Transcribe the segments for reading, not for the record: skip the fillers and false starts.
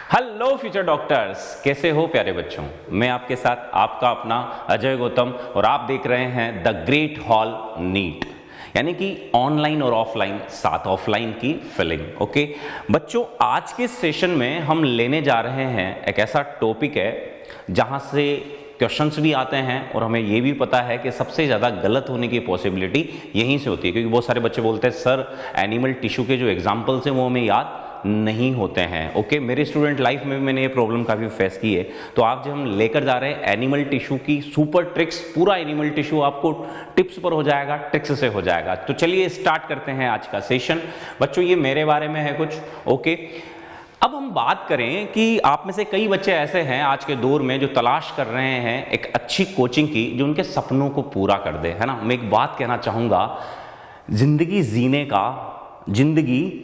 Hello future doctors, कैसे हो प्यारे बच्चों। मैं आपके साथ आपका अपना अजय गौतम और आप देख रहे हैं द ग्रेट हॉल नीट, यानी कि ऑनलाइन और ऑफलाइन साथ ऑफलाइन की फिलिंग। ओके बच्चों, आज के सेशन में हम लेने जा रहे हैं एक ऐसा टॉपिक है जहां से क्वेश्चंस भी आते हैं और हमें ये भी पता है कि सबसे ज़्यादा गलत होने की पॉसिबिलिटी यहीं से होती है, क्योंकि बहुत सारे बच्चे बोलते हैं सर एनिमल टिश्यू के जो एग्जाम्पल्स हैं वो हमें याद नहीं होते हैं। ओके मेरे स्टूडेंट लाइफ में मैंने ये प्रॉब्लम काफ़ी फेस की है। तो आज जब हम लेकर जा रहे हैं एनिमल टिश्यू की सुपर ट्रिक्स, पूरा एनिमल टिश्यू आपको टिप्स पर हो जाएगा, ट्रिक्स से हो जाएगा। तो चलिए स्टार्ट करते हैं आज का सेशन। बच्चों ये मेरे बारे में है कुछ। ओके अब हम बात करें कि आप में से कई बच्चे ऐसे हैं आज के दौर में जो तलाश कर रहे हैं एक अच्छी कोचिंग की जो उनके सपनों को पूरा कर दे, है ना। मैं एक बात कहना चाहूँगा, जिंदगी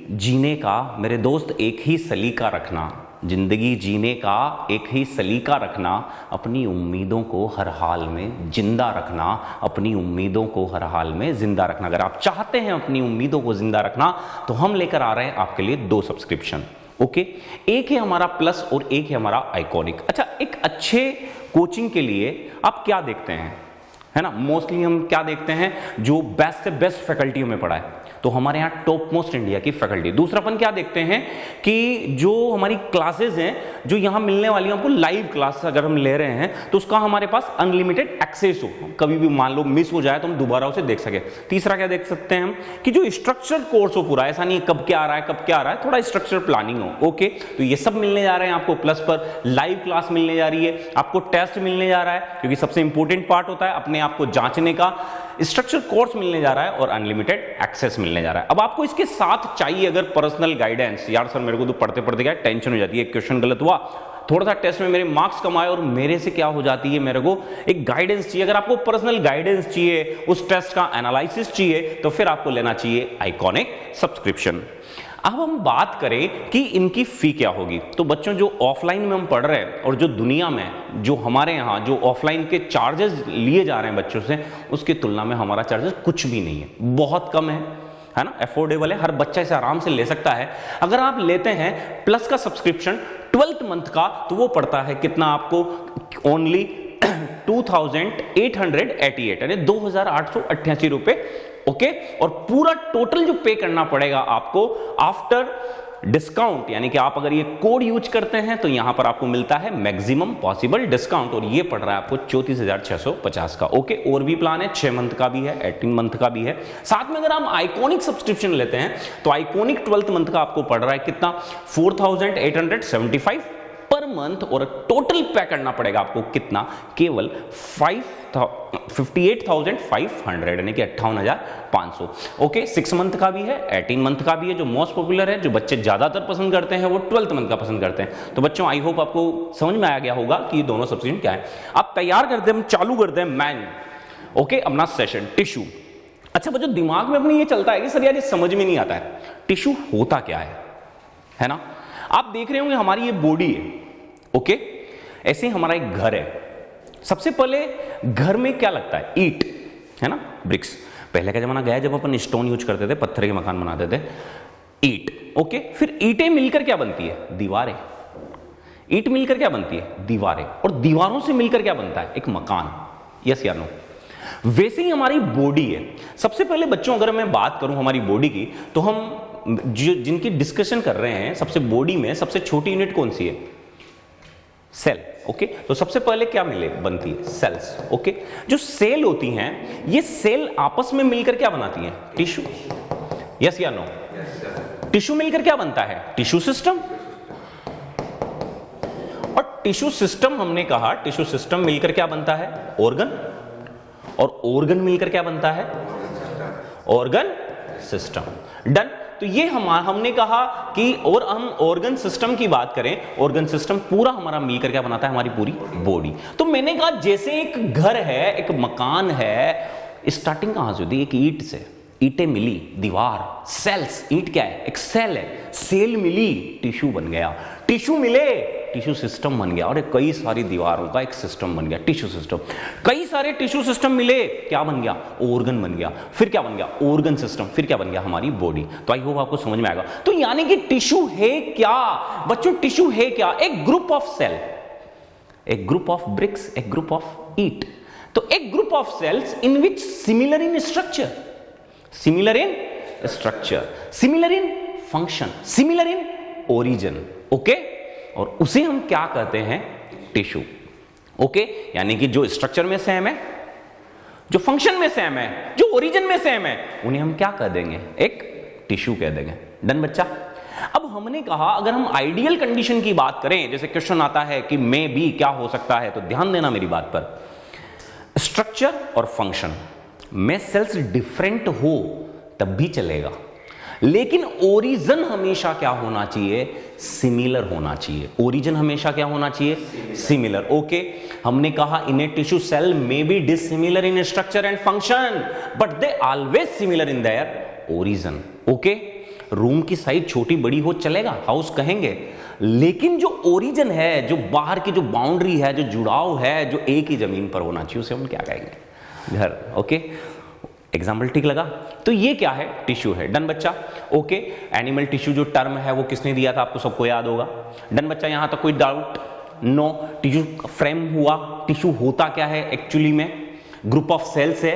जीने का मेरे दोस्त एक ही सलीका रखना, जिंदगी जीने का एक ही सलीका रखना, अपनी उम्मीदों को हर हाल में जिंदा रखना, अपनी उम्मीदों को हर हाल में जिंदा रखना। अगर आप चाहते हैं अपनी उम्मीदों को जिंदा रखना तो हम लेकर आ रहे हैं आपके लिए 2 सब्सक्रिप्शन। ओके एक है हमारा प्लस और एक है हमारा आइकॉनिक। अच्छा, एक अच्छे कोचिंग के लिए आप क्या देखते हैं, है ना। मोस्टली हम क्या देखते हैं, जो बेस्ट से बेस्ट फैकल्टी में पढ़ा है, तो हमारे यहाँ टॉप मोस्ट इंडिया की फैकल्टी। दूसरा अपन क्या देखते हैं कि जो हमारी क्लासेस हैं जो यहाँ मिलने वाली हैं, हमको लाइव क्लास अगर हम ले रहे हैं तो उसका हमारे पास अनलिमिटेड एक्सेस हो, कभी भी मान लो मिस हो जाए तो हम दोबारा उसे देख सके। तीसरा क्या देख सकते हैं हम कि जो स्ट्रक्चर कोर्स हो पूरा, ऐसा नहीं कब क्या आ रहा है कब क्या आ रहा है, थोड़ा स्ट्रक्चर प्लानिंग हो। ओके तो ये सब मिलने जा रहे हैं आपको प्लस पर। लाइव क्लास मिलने जा रही है, आपको टेस्ट मिलने जा रहा है क्योंकि सबसे इंपॉर्टेंट पार्ट होता है अपने आप को जांचने का, स्ट्रक्चर कोर्स मिलने जा रहा है और अनलिमिटेड एक्सेस मिलने जा रहा है। अब आपको इसके साथ चाहिए अगर पर्सनल गाइडेंस, यार सर मेरे को तो पढ़ते पढ़ते क्या टेंशन हो जाती है, क्वेश्चन गलत हुआ, थोड़ा सा टेस्ट में मेरे मार्क्स कम आए और मेरे से क्या हो जाती है, मेरे को एक गाइडेंस चाहिए। अगर आपको पर्सनल गाइडेंस चाहिए, उस टेस्ट का एनालिसिस चाहिए, तो फिर आपको लेना चाहिए आइकॉनिक सब्सक्रिप्शन। अब हम बात करें कि इनकी फी क्या होगी। तो बच्चों जो ऑफलाइन में हम पढ़ रहे हैं और जो दुनिया में जो हमारे यहाँ जो ऑफलाइन के चार्जेस लिए जा रहे हैं बच्चों से, उसकी तुलना में हमारा चार्जेस कुछ भी नहीं है, बहुत कम है ना, अफोर्डेबल है, हर बच्चा इसे आराम से ले सकता है। अगर आप लेते हैं प्लस का सब्सक्रिप्शन 12th मंथ का, तो वो पड़ता है कितना आपको, ओनली 2888 यानी 2888 रुपए। ओके और पूरा टोटल जो पे करना पड़ेगा आपको आफ्टर डिस्काउंट, यानी कि आप अगर ये कोड यूज करते हैं तो यहां पर आपको मिलता है मैक्सिमम पॉसिबल डिस्काउंट, और ये पड़ रहा है आपको 34,650 का। ओके और भी प्लान है, 6 मंथ का भी है, 18 मंथ का भी है। साथ में अगर हम आइकॉनिक सब्सक्रिप्शन लेते हैं तो आइकॉनिक 12th मंथ का आपको पड़ रहा है कितना, 4,875 पर मंथ, और टोटल पे करना पड़ेगा आपको कितना, केवल 58,500 यानी कि 58,500। ओके 6 मंथ का भी है, 18 मंथ का भी है। जो मोस्ट पॉपुलर है, जो बच्चे ज्यादातर पसंद करते हैं, वो 12th मंथ का पसंद करते हैं। तो बच्चों आई होप आपको समझ में आ गया होगा कि ये दोनों सब्सक्रिप्शन क्या है। आप तैयार कर दे, हम चालू कर दें मैन। ओके अपना सेशन टिश्यू। अच्छा बच्चों, दिमाग में अपने ये चलता है कि सर यार ये समझ में नहीं आता है टिश्यू होता क्या है ना। आप देख रहे होंगे हमारी ये बॉडी है, ओके ऐसे ही हमारा एक घर है। सबसे पहले घर में क्या लगता है, ईंट, है ना, ब्रिक्स। पहले का जमाना गया जब अपन स्टोन यूज करते थे, पत्थर के मकान बनाते थे, ईंट। ओके फिर ईंटें मिलकर क्या बनती है, दीवारें। ईंट मिलकर क्या बनती है, दीवारें, और दीवारों से मिलकर क्या बनता है, एक मकान। यस या नो। वैसे ही हमारी बॉडी है। सबसे पहले बच्चों अगर मैं बात करूं हमारी बॉडी की, तो हम जिनकी डिस्कशन कर रहे हैं, सबसे बॉडी में सबसे छोटी यूनिट कौन सी है, सेल। ओके तो सबसे पहले क्या बनती है, सेल्स। ओके जो सेल होती हैं, ये सेल आपस में मिलकर क्या बनाती हैं, टिश्यू। यस या नो। टिश्यू मिलकर क्या बनता है, टिश्यू सिस्टम। और टिश्यू सिस्टम हमने कहा, टिश्यू सिस्टम मिलकर क्या बनता है, ऑर्गन। और ऑर्गन मिलकर क्या बनता है, ऑर्गन सिस्टम। डन। तो ये हमने कहा कि, और हम ऑर्गन सिस्टम की बात करें, ऑर्गन सिस्टम पूरा हमारा मिलकर क्या बनाता है, हमारी पूरी बॉडी। तो मैंने कहा जैसे एक घर है, एक मकान है, स्टार्टिंग कहां से होती है, एक ईंट से, ईंटें मिली, दीवार, सेल्स। ईंट क्या है, एक सेल है, सेल मिली, टिश्यू बन गया, टिश्यू मिले, टिश्यू सिस्टम बन गया, और कई सारी दीवारों का एक सिस्टम बन गया, टिश्यू सिस्टम। कई सारे टिश्यू सिस्टम मिले, क्या बन गया? ऑर्गन बन गया। फिर क्या बन गया? Organ system. फिर क्या बन गया? हमारी बॉडी। तो आई होप आपको समझ में आएगा। तो यानी कि टिश्यू है क्या बच्चों? टिश्यू है क्या? एक ग्रुप ऑफ सेल, एक ग्रुप ऑफ ब्रिक्स, एक ग्रुप ऑफ ईट। तो एक group of cells in which similar in structure, similar in structure, similar in function, similar in origin. Okay, और उसे हम क्या कहते हैं? टिश्यू। ओके, यानी कि जो स्ट्रक्चर में सेम है, जो फंक्शन में सेम है, जो ओरिजिन में सेम है, उन्हें हम क्या कह देंगे? एक टिश्यू कह देंगे। डन बच्चा। अब हमने कहा अगर हम आइडियल कंडीशन की बात करें, जैसे क्वेश्चन आता है कि मे बी क्या हो सकता है, तो ध्यान देना मेरी बात पर। स्ट्रक्चर और फंक्शन में सेल्स डिफरेंट हो तब भी चलेगा, लेकिन ओरिजिन हमेशा क्या होना चाहिए? सिमिलर होना चाहिए। ओरिजिन हमेशा क्या होना चाहिए? सिमिलर। ओके, हमने कहा in a tissue cell may be dissimilar in structure and function but they always similar in their origin. Okay, room की साइज छोटी बड़ी हो चलेगा, हाउस कहेंगे, लेकिन जो ओरिजिन है, जो बाहर की जो बाउंड्री है, जो जुड़ाव है, जो एक ही जमीन पर होना चाहिए, उसे हम क्या कहेंगे? घर। ओके, एग्जाम्पल ठीक लगा? तो ये क्या है? टिश्यू है। डन बच्चा। ओके, एनिमल टिश्यू जो टर्म है वो किसने दिया था? आपको सबको याद होगा। डन बच्चा, यहां तक कोई डाउट? नो। टिश्यू फ्रेम हुआ, टिश्यू होता क्या है एक्चुअली में? ग्रुप ऑफ सेल्स है।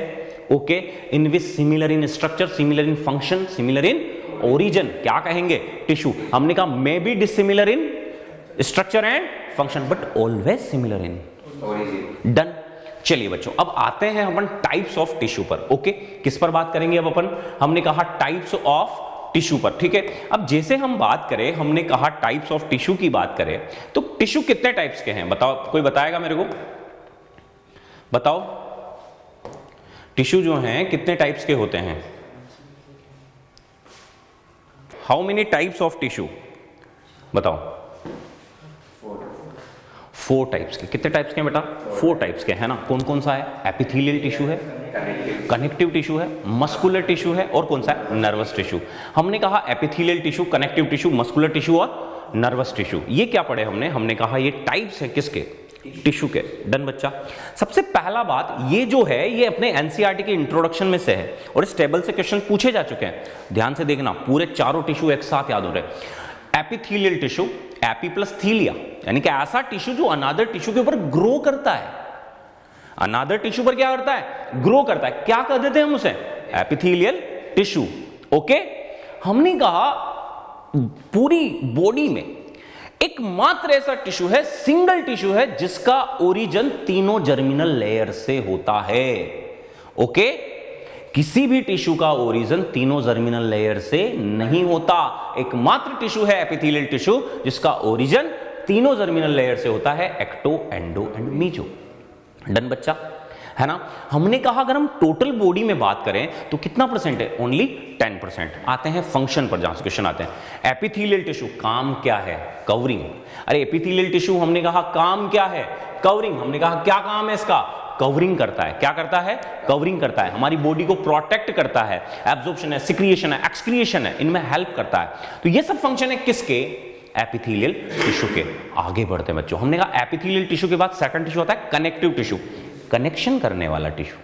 Okay, in which similar in structure, similar in function, similar in origin, क्या कहेंगे? टिश्यू। हमने कहा मे be dissimilar in structure and function but always similar in origin. Done. चलिए बच्चों, अब आते हैं अपन टाइप्स ऑफ टिश्यू पर। ओके, किस पर बात करेंगे अब अपन? हमने कहा टाइप्स ऑफ टिश्यू पर, ठीक है। अब जैसे हम बात करें, हमने कहा टाइप्स ऑफ टिश्यू की बात करें, तो टिश्यू कितने टाइप्स के हैं? बताओ, कोई बताएगा मेरे को? बताओ, टिश्यू जो हैं कितने टाइप्स के होते हैं? How many types of tissue? बताओ। 4 टाइप्स के। कितने टाइप्स के हैं बेटा? 4 टाइप्स के, है ना। कौन कौन सा है? एपिथेलियल टिश्यू है, कनेक्टिव टिश्यू है, मस्कुलर टिश्यू है, और कौन सा है? Nervous tissue. हमने कहा epithelial tissue, connective tissue, muscular tissue और नर्वस टिश्यू। ये क्या पढ़े हमने? हमने कहा ये टाइप्स है किसके? टिश्यू के। डन बच्चा। सबसे पहला बात, ये जो है ये अपने एनसीईआरटी के इंट्रोडक्शन में से है, और इस टेबल से क्वेश्चन पूछे जा चुके हैं। ध्यान से देखना, पूरे चारों टिश्यू एक साथ याद हो रहे। एपिथेलियल टिश्यू, एपी प्लस थीलिया, यानी कि ऐसा टिश्यू जो अनादर टिश्यू के ऊपर ग्रो करता है। अनादर टिश्यू पर क्या करता है? ग्रो करता है। क्या कह देते हैं हम उसे? Epithelial tissue. ओके, हमने कहा पूरी बॉडी में एकमात्र ऐसा टिश्यू है, सिंगल टिश्यू है, जिसका ओरिजिन तीनों जर्मिनल लेयर से होता है। ओके, किसी भी टिश्यू का ओरिजिन तीनों जर्मिनल लेयर से नहीं होता। एकमात्र टिश्यू है एपिथेलियल टिश्यू जिसका ओरिजिन तीनों जर्मिनल लेयर से होता है, ecto, endo and meso. Done बच्चा, है ना। हमने कहा अगर हम टोटल बॉडी में बात करें तो कितना परसेंट है? ओनली 10%। आते हैं फंक्शन पर, जहां से क्वेश्चन आते हैं। एपिथेलियल टिश्यू काम क्या है? कवरिंग। अरे एपिथेलियल टिश्यू हमने कहा काम क्या है? कवरिंग। हमने कहा क्या काम है इसका? कवरिंग करता है। क्या करता है? कवरिंग करता है, हमारी बॉडी को प्रोटेक्ट करता है। एब्जॉर्प्शन है, सिक्रिएशन है, एक्सक्रिएशन है, इनमें हेल्प करता है। तो ये सब फंक्शन है किसके? एपिथेलियल टिश्यू के। आगे बढ़ते हैं बच्चों, हमने कहा एपिथेलियल टिश्यू के बाद सेकंड टिश्यू होता है कनेक्टिव टिश्यू, कनेक्शन करने वाला टिश्यू।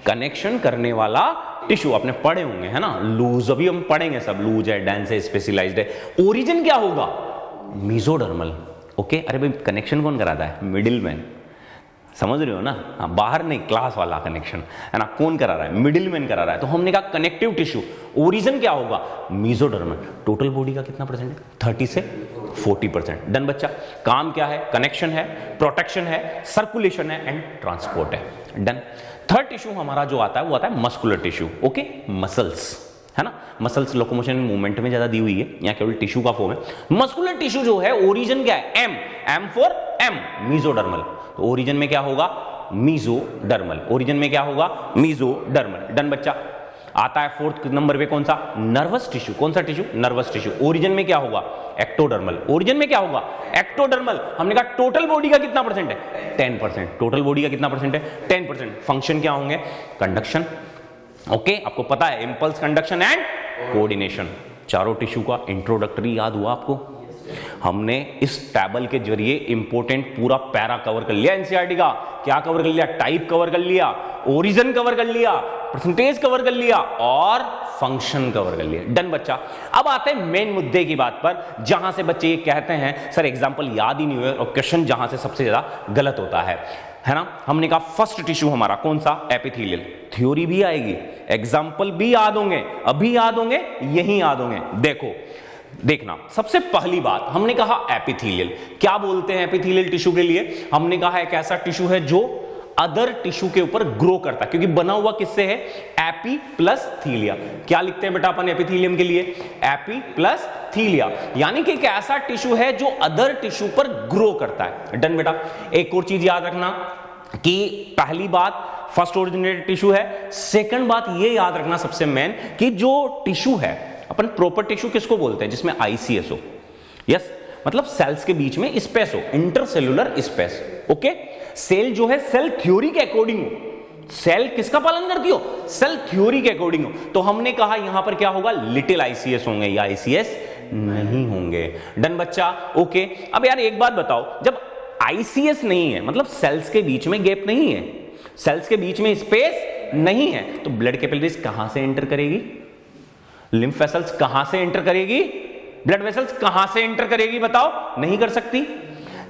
कनेक्शन करने वाला टिश्यू आपने पढ़े होंगे, है ना। लूज, अभी हम पढ़ेंगे सब, लूज है, डेंस है, स्पेशलाइज्ड है। ओरिजिन क्या होगा? मेसोडर्मल। ओके, अरे भाई कनेक्शन कौन कराता है? Middle man. समझ रहे हो ना? हाँ, बाहर नहीं, क्लास वाला कनेक्शन, है ना। कौन करा रहा है? मिडिल मैन करा रहा है। तो हमने कहा कनेक्टिव टिश्यू, ओरिजिन क्या होगा? मेसोडर्मल। टोटल बॉडी का कितना परसेंट है? 30 से 40%। डन बच्चा। काम क्या है? कनेक्शन है, प्रोटेक्शन है, सर्कुलेशन है एंड ट्रांसपोर्ट है। डन। थर्ड टिश्यू हमारा जो आता है वो आता है मस्कुलर टिश्यू। ओके, मसल्स, है ना। मसल्स लोकोमोशन मूवमेंट में ज्यादा दी हुई है, यहाँ केवल टिश्यू का फॉर्म है। मस्कुलर टिश्यू जो है ओरिजिन क्या है? M, M for M, mesodermal. तो ओरिजिन में क्या होगा? मेसोडर्मल। ओरिजिन में क्या होगा? मेसोडर्मल। डन बच्चा। आता है फोर्थ नंबर पे कौन सा? Nervous tissue. कौन सा टिश्यू? Nervous tissue. ओरिजिन में क्या होगा? एक्टोडर्मल। ओरिजिन में क्या होगा? एक्टोडर्मल। हमने कहा टोटल बॉडी का कितना परसेंट है? 10%। टोटल बॉडी का कितना परसेंट है? 10%। फंक्शन क्या होंगे? कंडक्शन। ओके, आपको पता है, इंपल्स, कंडक्शन एंड कोऑर्डिनेशन। चारों टिश्यू का इंट्रोडक्टरी याद हुआ आपको? हमने इस टेबल के जरिए इंपॉर्टेंट पूरा पैरा कवर कर लिया एनसीईआरटी का। क्या कवर कर लिया? टाइप कवर कर लिया, ओरिजिन कवर कर लिया, परसेंटेज कवर कर लिया और फंक्शन कवर कर लिया। डन बच्चा। अब आते हैं मेन मुद्दे की बात पर, जहां से बच्चे ये कहते हैं सर एग्जाम्पल याद ही नहीं हुए, और क्वेश्चन जहां से सबसे ज्यादा गलत होता है ना। हमने कहा फर्स्ट टिश्यू हमारा कौन सा? एपिथेलियल। थ्योरी भी आएगी, एग्जाम्पल भी याद होंगे, अभी याद होंगे, यही याद होंगे। देखना, सबसे पहली बात हमने कहा एपिथेलियल। क्या बोलते हैं एपिथेलियल टिश्यू के लिए? हमने कहा एक ऐसा टिश्यू है जो अदर टिश्यू के ऊपर ग्रो करता है, क्योंकि बना हुआ किससे है? Epi plus thelia. क्या लिखते हैं बेटा अपन एपिथेलियम के लिए? एपी प्लस थीलिया, यानी कि एक ऐसा टिश्यू है जो अदर टिश्यू पर ग्रो करता है। डन बेटा। एक और चीज याद रखना कि पहली बात फर्स्ट ओरिजिनेटेड टिश्यू है, सेकंड बात ये याद रखना सबसे मेन कि जो टिश्यू है अपन प्रॉपर टिश्यू किसको बोलते हैं? जिसमें आईसीएस हो। यस, मतलब सेल्स के बीच में स्पेस हो, इंटरसेलुलर स्पेस। ओके, सेल जो है सेल थ्योरी के अकॉर्डिंग हो। सेल किसका पालन करती हो? सेल थ्योरी के अकॉर्डिंग हो। तो हमने कहा यहां पर क्या होगा? लिटिल आईसीएस होंगे या आईसीएस नहीं होंगे। डन बच्चा। ओके, अब यार एक बात बताओ, जब आईसीएस नहीं है मतलब सेल्स के बीच में गैप नहीं है, सेल्स के बीच में स्पेस नहीं है, तो ब्लड कैपिलरीज कहां से एंटर करेगी? लिम्फ वेसल्स कहां से एंटर करेगी? ब्लड वेसल्स कहां से एंटर करेगी? बताओ। नहीं कर सकती।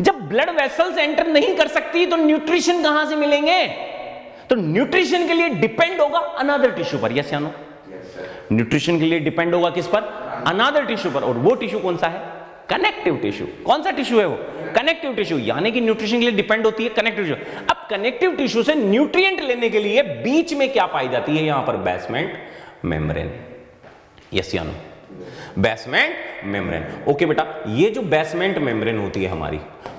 जब ब्लड वेसल्स एंटर नहीं कर सकती तो न्यूट्रिशन कहां से मिलेंगे? तो न्यूट्रिशन के लिए डिपेंड होगा अनदर टिश्यू पर। यस या नो? न्यूट्रिशन के लिए डिपेंड होगा किस पर? अनदर टिश्यू पर। और वो टिश्यू कौन सा है? Connective tissue. कौन सा टिश्यू है वो? कनेक्टिव टिश्यू, यानी कि न्यूट्रिशन के लिए डिपेंड होती है कनेक्टिव टिश्यू। अब कनेक्टिव टिश्यू से न्यूट्रिएंट लेने के लिए बीच में क्या पाई जाती है? यहां पर बेसमेंट मेम्ब्रेन। यस या नो? Basement membrane. ओके बेटा, ये जो बेसमेंट मेम्ब्रेन होती है हमारी,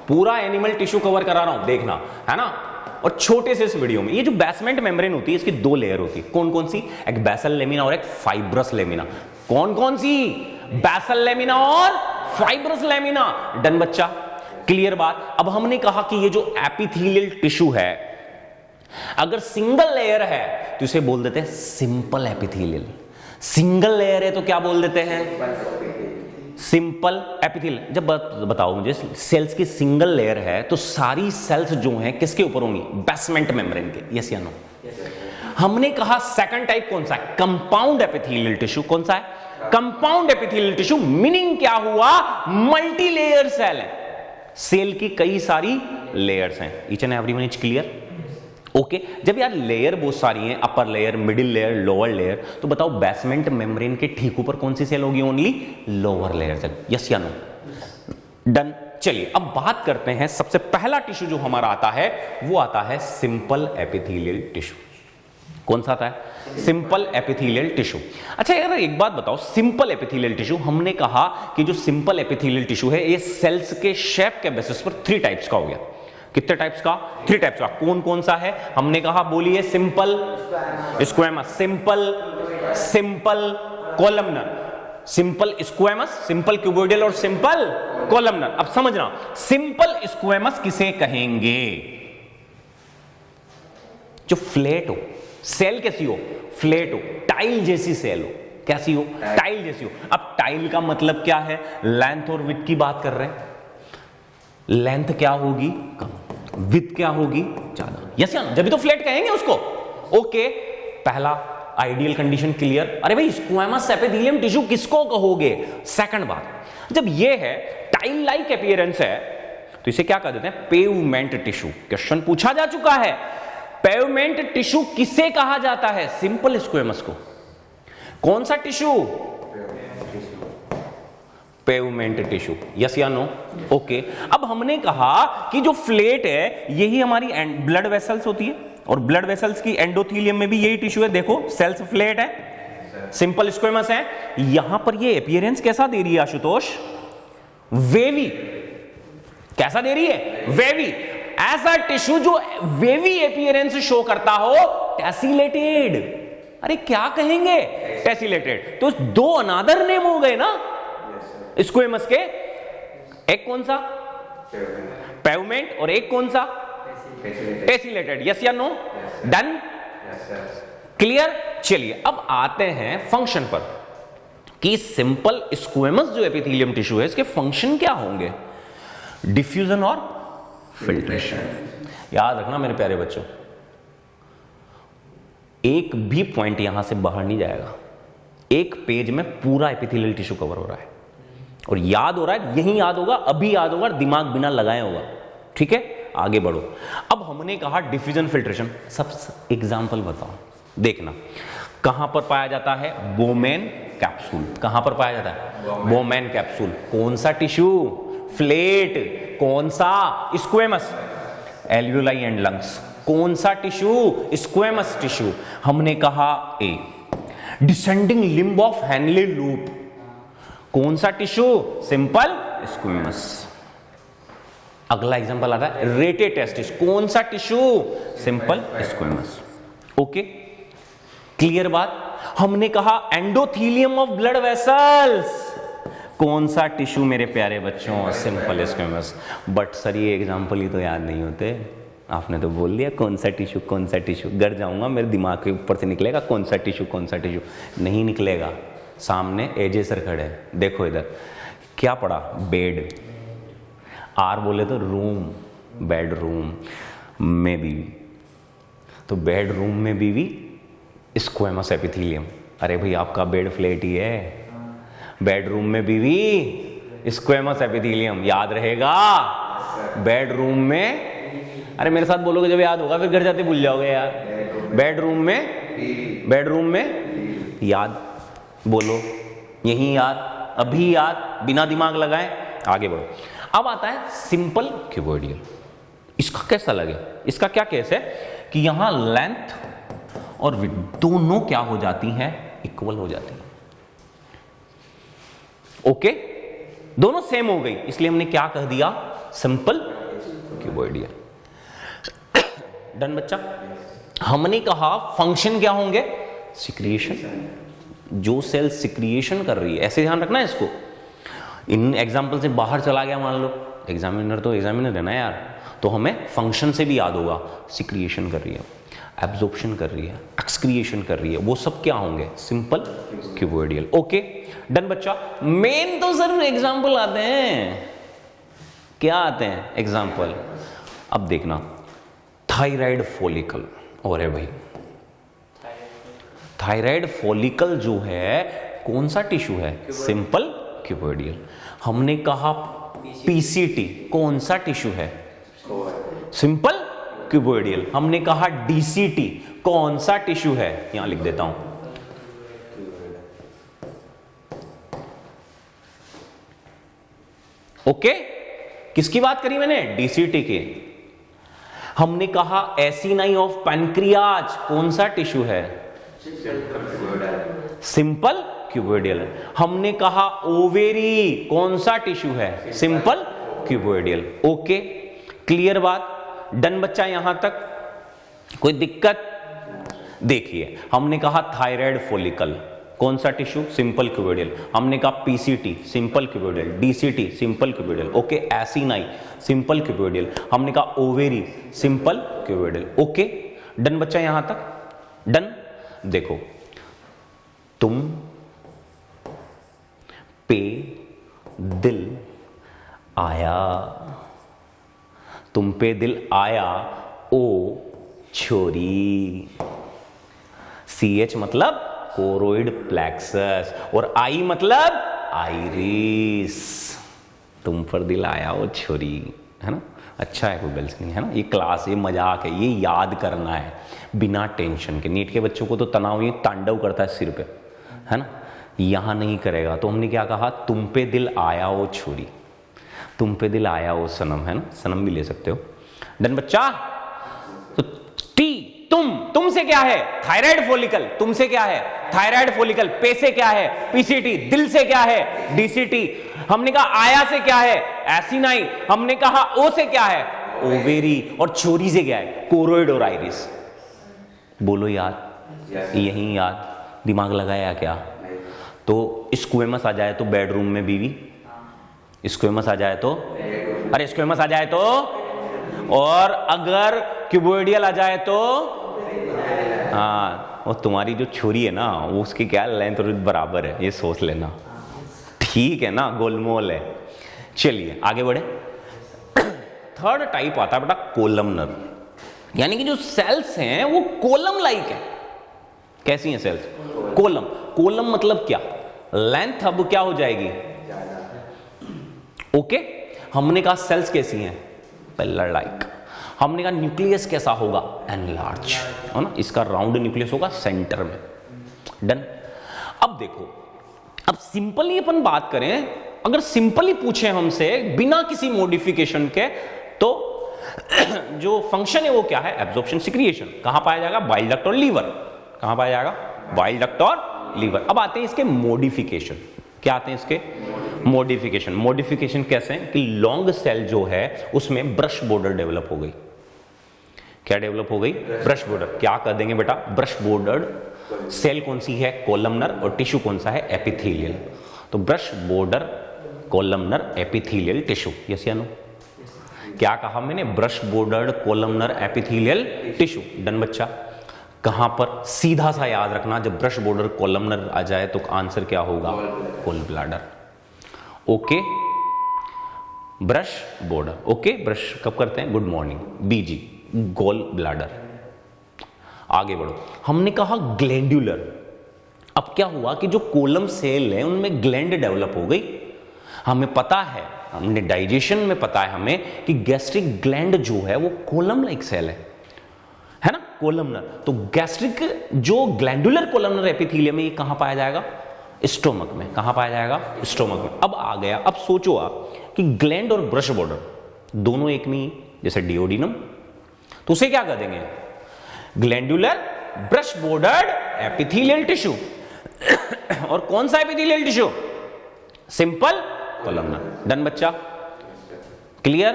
पूरा एनिमल टिश्यू कवर करा रहा हूं, देखना है ना। और छोटे से इस वीडियो में ये जो बेसमेंट मेम्ब्रेन होती है इसकी दो लेयर होती है। कौन कौन सी? एक बेसल लेमिना और एक फाइब्रस लेमिना। कौन कौन सी? बेसल लेमिना और फाइब्रस लेमिना। डन बच्चा, क्लियर बात। अब हमने कहा कि ये जो एपिथेलियल टिश्यू है अगर सिंगल लेयर है तो इसे बोल देते हैं सिंपल एपिथेलियल। सिंगल लेयर है तो क्या बोल देते हैं? Simple epithelial. जब बताओ मुझे, सेल्स की सिंगल लेयर है तो सारी सेल्स जो हैं किसके ऊपर होंगी? बेसमेंट मेम्ब्रेन के। यस या नो? हमने कहा सेकंड टाइप कौन सा है? Compound epithelial tissue. कौन सा है? Compound epithelial tissue. मीनिंग क्या हुआ? मल्टी लेयर सेल है, सेल की कई सारी लेयर्स हैं। Each and everyone is clear? Okay, जब यार लेयर बहुत सारी हैं, upper layer, middle layer, lower layer, तो बताओ बेसमेंट मेम्ब्रेन के ठीक ऊपर कौन सी सेल होगी? Only lower layer cell. Yes या नो? डन। चलिए अब बात करते हैं, सबसे पहला टिश्यू जो हमारा आता है वो आता है सिंपल एपिथेलियल टिश्यू। कौन सा आता है? Simple epithelial tissue. अच्छा यार एक बात बताओ, सिंपल एपिथेलियल टिश्यू, हमने कहा कि जो सिंपल एपिथेलियल टिश्यू है ये सेल्स के शेप के बेसिस पर 3 टाइप्स का हो गया। कितने टाइप्स का? 3 टाइप्स का। कौन कौन सा है? हमने कहा बोलिए। Simple squamous, simple columnar, simple squamous, simple cuboidal और सिंपल कॉलमनर। अब समझना, सिंपल स्क्वैमस किसे कहेंगे? जो फ्लैट हो, सेल कैसी हो? फ्लैट हो, टाइल जैसी सेल हो। कैसी हो? टाइल जैसी हो। अब टाइल का मतलब क्या है? लेंथ और विड्थ की बात कर रहे हैं। लेंथ क्या होगी? कम। विड्थ क्या होगी? ज्यादा। यस या नो? जब भी तो फ्लैट कहेंगे उसको। ओके, पहला आइडियल कंडीशन क्लियर। अरे भाई स्क्वैमस एपिथेलियम टिश्यू किसको कहोगे? सेकंड बात, जब ये है टाइल लाइक अपीयरेंस है तो इसे क्या कह देते हैं? Pavement tissue. क्वेश्चन पूछा जा चुका है, पेवमेंट टिश्यू किसे कहा जाता है? सिंपल स्क्वैमस को। कौन सा टिश्यू? Pavement tissue. यस या नो? ओके, अब हमने कहा कि जो फ्लैट है यही हमारी ब्लड वेसल्स होती है और ब्लड वेसल्स की एंडोथेलियम में भी यही टिश्यू है। देखो सेल्स फ्लैट है, सिंपल स्क्वैमस है। यहां पर ये अपीयरेंस कैसा दे रही है आशुतोष? वेवी। कैसा दे रही है? वेवी। ऐसा टिश्यू जो वेवी अपीयरेंस शो करता हो, टेसिलेटेड। अरे क्या कहेंगे? टेसिलेटेड। तो 2 अनादर नेम हो गए ना स्क्वैमस के। एक कौन सा? पेवमेंट। और एक कौन सा? टेसिलेटेड। यस या नो? डन? क्लियर? चलिए अब आते हैं फंक्शन पर। कि सिंपल स्क्वेमस जो एपिथेलियम टिश्यू है इसके फंक्शन क्या होंगे, डिफ्यूजन और फिल्ट्रेशन। याद रखना मेरे प्यारे बच्चों, एक भी पॉइंट यहां से बाहर नहीं जाएगा। एक पेज में पूरा एपिथेलियल टिश्यू कवर हो रहा है और याद हो रहा है, यही याद होगा, अभी याद होगा, दिमाग बिना लगाए होगा। ठीक है, आगे बढ़ो। अब हमने कहा डिफ्यूजन फिल्ट्रेशन, सब एग्जाम्पल बताओ। देखना कहां पर पाया जाता है, बोमेन कैप्सूल। कहां पर पाया जाता है, बोमेन कैप्सूल। कौन सा टिश्यू, फ्लेट। कौन सा, स्क्वेमस, एल्वियोलाई एंड लंग्स। कौन सा टिश्यू, स्क्वेमस टिश्यू। हमने कहा a, descending limb of Henle loop. कौन सा टिश्यू, सिंपल स्क्वेमस। अगला एग्जांपल आता है रेटे टेस्टिस। कौन सा tissue, simple squamous. Okay, clear बात। हमने कहा एंडोथीलियम ऑफ ब्लड वेसल्स। कौन सा टिश्यू मेरे प्यारे बच्चों, सिंपल स्क्वेमस। बट सर ये एग्जांपल ही तो याद नहीं होते। आपने तो बोल दिया कौन सा टिश्यू, कौन सा टिश्यू। घर जाऊंगा मेरे दिमाग के ऊपर से निकलेगा कौन सा टिश्यू, कौन सा टिश्यू, नहीं निकलेगा। सामने एजे सर खड़े हैं, देखो इधर क्या पड़ा, बेड। आर बोले तो रूम, बेडरूम में बीवी, तो बेडरूम में बीवी स्क्वेमस एपिथेलियम। अरे भाई आपका बेड फ्लैट ही है, बेडरूम में बीवी स्क्वेमस एपिथेलियम, याद रहेगा। बेडरूम में, अरे मेरे साथ बोलोगे जब याद होगा, फिर घर जाते भूल जाओगे यार। बेडरूम में, बेडरूम में याद, बोलो यही याद, अभी याद, बिना दिमाग लगाए। आगे बढ़ो। अब आता है सिंपल क्यूबॉइडियल। इसका कैसा लगे, इसका क्या केस है कि यहां लेंथ और विड्थ दोनों क्या हो जाती हैं, इक्वल हो जाती हैं। ओके, दोनों सेम हो गई, इसलिए हमने क्या कह दिया, सिंपल क्यूबॉइडियल। डन बच्चा। हमने कहा फंक्शन क्या होंगे, सिक्रिएशन। जो सेल सिक्रिएशन कर रही है, ऐसे ध्यान रखना है इसको। इन एग्जाम्पल से बाहर चला गया मान लो, एग्जामिनर तो एग्जामिनर है ना यार, तो हमें फंक्शन से भी याद होगा। सिक्रिएशन कर रही है, एब्जॉर्प्शन कर रही है, एक्सक्रिएशन कर रही है, वो सब क्या होंगे, सिंपल क्यूबॉइडियल। ओके डन बच्चा। मेन तो सर एग्जाम्पल आते हैं, क्या आते हैं एग्जाम्पल। अब देखना थायराइड फॉलिकल, और है भाई थायराइड फॉलिकल जो है कौन सा टिश्यू है, सिंपल क्यूबॉइडियल। हमने कहा पीसीटी कौन सा टिश्यू है, सिंपल क्यूबॉइडियल। हमने कहा डीसीटी कौन सा टिश्यू है, यहां लिख देता हूं, ओके। किसकी बात करी मैंने, डीसीटी की। हमने कहा एसिनाई ऑफ पैनक्रियाज कौन सा टिश्यू है, सिंपल क्यूबॉइडियल। हमने कहा ओवेरी कौन सा टिश्यू है, सिंपल क्यूबॉइडियल। ओके क्लियर बात, डन बच्चा यहां तक, कोई दिक्कत। देखिए हमने कहा थायराइड फॉलिकल कौन सा टिश्यू, सिंपल क्यूबॉइडियल। हमने कहा PCT simple cuboidal, DCT simple cuboidal. Okay acini simple cuboidal. हमने कहा ovary simple cuboidal. Okay done बच्चा यहां तक, डन। देखो तुम पे दिल आया, तुम पे दिल आया ओ छोरी। CH मतलब कोरोइड प्लेक्सस और आई मतलब आइरिस। तुम पर दिल आया ओ छोरी, है ना। अच्छा है, कोई गलती नहीं है ना, ये क्लास, ये मजाक है, ये याद करना है बिना टेंशन के। नीट के बच्चों को तो तनाव ये तांडव करता है सिर पे, है ना, यहां नहीं करेगा। तो हमने क्या कहा, तुम पे दिल आया ओ छोरी, तुम पे दिल आया ओ सनम, है ना, सनम भी ले सकते हो। डन बच्चा। तो टी तुमसे क्या है, थायराइड फॉलिकल। तुमसे क्या है, थायराइड फॉलिकल। पे से क्या है, पीसीटी। दिल से क्या है, डीसीटी। हमने कहा आया से क्या है, एसिनाई। हमने कहा ओ से क्या है, ओवेरी। और छोरी से क्या है, कोरोइड और आइरिस। बोलो याद, यही याद, दिमाग लगाया क्या। तो स्क्वेमस आ जाए तो बेडरूम में बीवी, स्क्वेमस आ जाए तो, अरे स्क्वेमस आ जाए तो, और अगर क्यूबॉइडियल आ जाए तो, हाँ और तुम्हारी जो छुरी है ना वो उसकी क्या लेंथ और बराबर है, ये सोच लेना, ठीक है ना, गोलमोल है। चलिए आगे बढ़े। थर्ड टाइप आता है बेटा कोलमनर, यानी कि जो सेल्स हैं वो कोलम लाइक है। कैसी हैं सेल्स? कोलम। कोलम मतलब क्या? लेंथ अब क्या हो जाएगी? ओके। हमने कहा सेल्स कैसी हैं? Pillar like. हमने कहा न्यूक्लियस कैसा होगा? एनलार्ज, है ना, इसका राउंड न्यूक्लियस होगा सेंटर में। डन। अब देखो, अब सिंपली अपन बात करें, अगर सिंपली पूछे हमसे बिना किसी मॉडिफिकेशन के, तो जो फंक्शन है वो क्या है? Absorption secretion. कहां पाया जाएगा? बाइल डक्ट और लीवर। कहां पाया जाएगा? बाइल डक्ट और लीवर। अब आते हैं इसके मॉडिफिकेशन। क्या आते हैं इसके? मॉडिफिकेशन। मॉडिफिकेशन कैसे हैं कि लॉन्ग सेल जो है उसमें ब्रश बॉर्डर डेवलप हो गई। क्या डेवलप हो गई? Brush border. क्या कर देंगे बेटा? ब्रश बॉर्डर्ड सेल कौन सी है? कोलमनर। और टिश्यू कौन सा है? एपिथेलियल। तो brush border columnar epithelial tissue. Yes या नो? क्या कहा मैंने? Brush bordered columnar epithelial tissue. Done बच्चा। कहां पर? सीधा सा याद रखना, जब ब्रश बॉर्डर कोलमनर आ जाए तो आंसर क्या होगा? Gall bladder. Okay, brush border. Okay, brush कब करते हैं? Good morning. बीजी, गॉल ब्लैडर। आगे बढ़ो। हमने कहा ग्लैंडुलर। अब क्या हुआ कि जो कोलम सेल है उनमें ग्लैंड डेवलप हो गई। हमें पता है, हमने डाइजेशन में पता है हमें कि गैस्ट्रिक ग्लैंड जो है वो कोलम लाइक सेल है ना, कोलमनर। तो गैस्ट्रिक जो ग्लैंडुलर कोलमनर एपिथेलियम है ये कहां पाया जाएगा? स्टोमक में। कहां पाया जाएगा? स्टोमक में। अब आ गया, अब सोचो आप कि ग्लैंड और ब्रश बॉर्डर दोनों एक में, जैसे डिओडिनम, तो उसे क्या कर देंगे? Glandular brush bordered epithelial tissue. और कौन सा epithelial tissue? Simple columnar. Done बच्चा, क्लियर?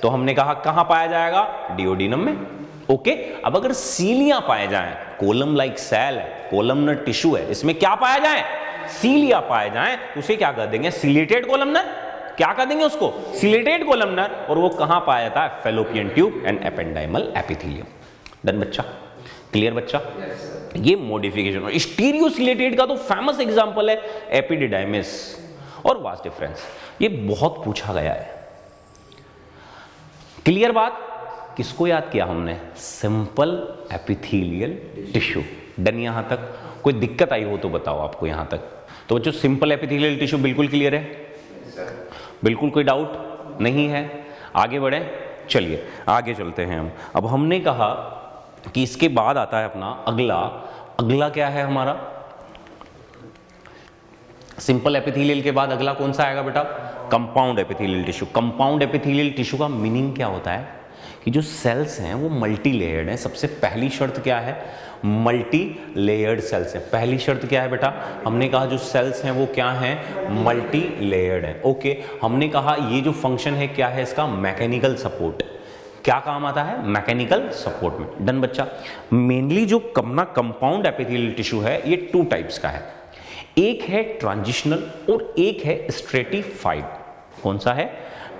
तो हमने कहा कहां पाया जाएगा? डिओडिनम में। ओके। अब अगर सीलिया पाए जाएं, कोलम लाइक सेल है, कोलमनर टिश्यू है, इसमें क्या पाया जाए? सीलिया पाए जाएं, उसे क्या कर देंगे? Chelated columnar. क्या कर देंगे उसको? Chelated columnar. और वो कहां पाया जाता है? Fallopian tube and ependymal epithelium. Done बच्चा, क्लियर बच्चा? ये मॉडिफिकेशन। और स्टीरियोसिलेटेड का तो फेमस एग्जांपल है एपिडिडाइमिस और वास डिफरेंस। ये बहुत पूछा गया है। क्लियर बात? किसको याद किया हमने? Simple epithelial tissue. डन। यहां तक कोई दिक्कत आई हो तो बताओ आपको यहां तक। तो बच्चों सिंपल एपिथेलियल टिश्यू बिल्कुल क्लियर है? बिल्कुल कोई डाउट नहीं है? आगे बढ़े। चलिए आगे चलते हैं हम। अब हमने कहा कि इसके बाद आता है अपना अगला क्या है हमारा? सिंपल एपिथेलियल के बाद अगला कौन सा आएगा बेटा? Compound epithelial tissue. Compound epithelial tissue का मीनिंग क्या होता है कि जो सेल्स हैं वो मल्टी लेयर्ड हैं। सबसे पहली शर्त क्या है? मल्टी लेयर्ड सेल्स है। पहली शर्त क्या है बेटा? हमने कहा जो सेल्स हैं वो क्या हैं? मल्टी लेयर्ड है। ओके। हमने कहा ये जो फंक्शन है क्या है इसका? Mechanical support. क्या काम आता है? मैकेनिकल सपोर्ट में। डन बच्चा। मेनली जो कंपाउंड एपिथेलियल टिश्यू है ये 2 टाइप्स का है। एक है ट्रांजिशनल और एक है स्ट्रेटिफाइड। कौन सा है?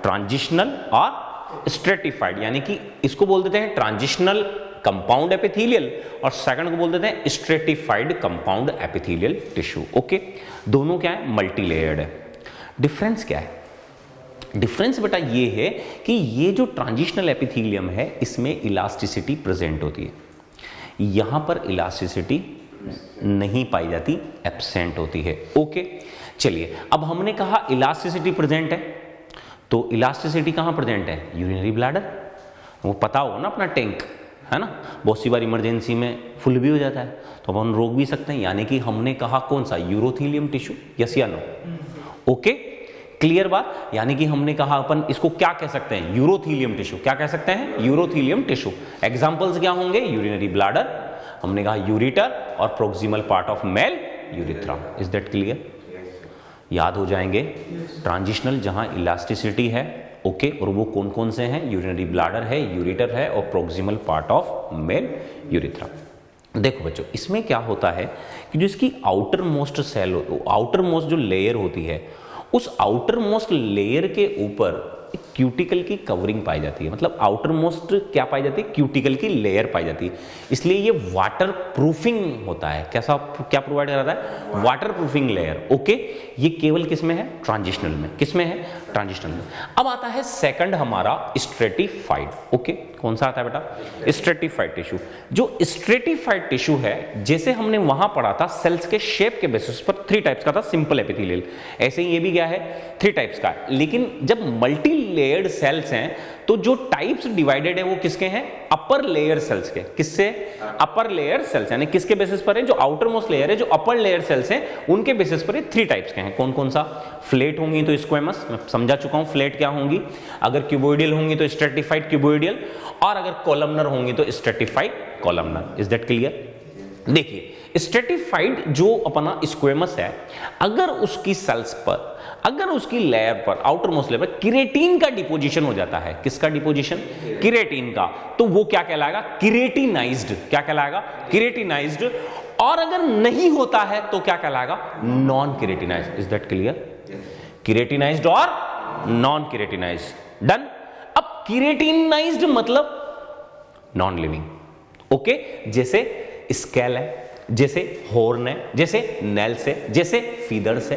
ट्रांजिशनल और स्ट्रेटिफाइड। यानी कि इसको बोल देते हैं ट्रांजिशनल कंपाउंड एपिथेलियल और सेकंड को बोल देते हैं stratified compound epithelial tissue. Okay. दोनों क्या है? मल्टी लेयर्ड है। डिफरेंस क्या है? डिफरेंस बेटा ये है कि ये जो ट्रांजिशनल एपिथेलियम है इसमें इलास्टिसिटी प्रेजेंट होती है, यहां पर इलास्टिसिटी नहीं पाई जाती, एब्सेंट होती है। ओके। चलिए अब हमने कहा इलास्टिसिटी प्रेजेंट है, तो इलास्टिसिटी कहां प्रेजेंट है? Urinary bladder. वो पता होगा ना अपना टैंक, है ना, बहुत सी बार इमरजेंसी में फुल भी हो जाता है तो अपन रोक भी सकते हैं। यानी कि हमने कहा कौन सा? Urothelium tissue. यस या नो? ओके, क्लियर बात? यानी कि हमने कहा अपन इसको क्या कह सकते हैं? Urothelium tissue. क्या कह सकते हैं? Urothelium tissue. एग्जांपल्स क्या होंगे? यूरिनरी ब्लैडर, हमने कहा यूरिटर और proximal part of male urethra. Is that clear? याद हो जाएंगे। ट्रांजिशनल जहां इलास्टिसिटी है, ओके, और वो कौन कौन से हैं? यूरिनरी ब्लैडर है, यूरिटर है और proximal part of male urethra. देखो बच्चों इसमें क्या होता है कि जो इसकी outermost cell, outermost जो लेयर होती है, उस आउटर मोस्ट लेयर के ऊपर एक क्यूटिकल की कवरिंग पाई जाती है, मतलब आउटर मोस्ट क्या पाई जाती है, क्यूटिकल की लेयर पाई जाती है, इसलिए ये वाटर प्रूफिंग होता है। कैसा, क्या प्रोवाइड कराता है, वाटर प्रूफिंग लेयर। ओके, ये केवल किसमें है, ट्रांजिशनल में। किसमें है, ट्रांजिशनल में। अब आता है सेकंड हमारा स्ट्रेटिफाइड। ओके, कौन सा आता है बेटा, स्ट्रेटिफाइड टिश्यू। जो स्ट्रेटिफाइड टिश्यू है, जैसे हमने वहां पढ़ा था सेल्स के शेप के बेसिस पर 3 टाइप्स का था, सिंपल एपिथेलियल, ऐसे ही ये भी क्या है, 3 टाइप्स का है। लेकिन जब मल्टी लेयर्ड सेल्स हैं तो जो टाइप्स डिवाइडेड है वो किसके हैं, अपर लेयर सेल्स के। किससे, अपर लेयर सेल्स, यानी किसके बेसिस पर है, जो आउटर मोस्ट लेयर है, जो अपर लेयर सेल्स हैं उनके बेसिस पर ये 3 टाइप्स के हैं। कौन कौन सा, फ्लैट होंगी तो स्क्वेमस, मैं समझा चुका हूं फ्लैट क्या होंगी, अगर क्यूबोइडियल होंगी तो स्ट्रेटिफाइड क्यूबोइडियल, और अगर कॉलमनर होंगी तो stratified columnar. Is that clear. देखिए स्ट्रेटिफाइड जो अपना स्क्वेमस है, अगर उसकी सेल्स पर, अगर उसकी लेयर पर, आउटर मोस्ट लेयर पर किरेटिन का डिपोजिशन हो जाता है, किसका डिपोजिशन, किरेटिन का, तो वो क्या कहलाएगा, किरेटिनाइज्ड। क्या कहलाएगा, किरेटिनाइज्ड। और अगर नहीं होता है तो क्या कहलाएगा, non keratinized. Is that clear. Keratinized और नॉन किरेटिनाइज्ड। डन। अब किरेटिनाइज्ड मतलब नॉन लिविंग। ओके, जैसे स्केल है, जैसे हॉर्न है, जैसे नेल्स है, जैसे फीदर्स है।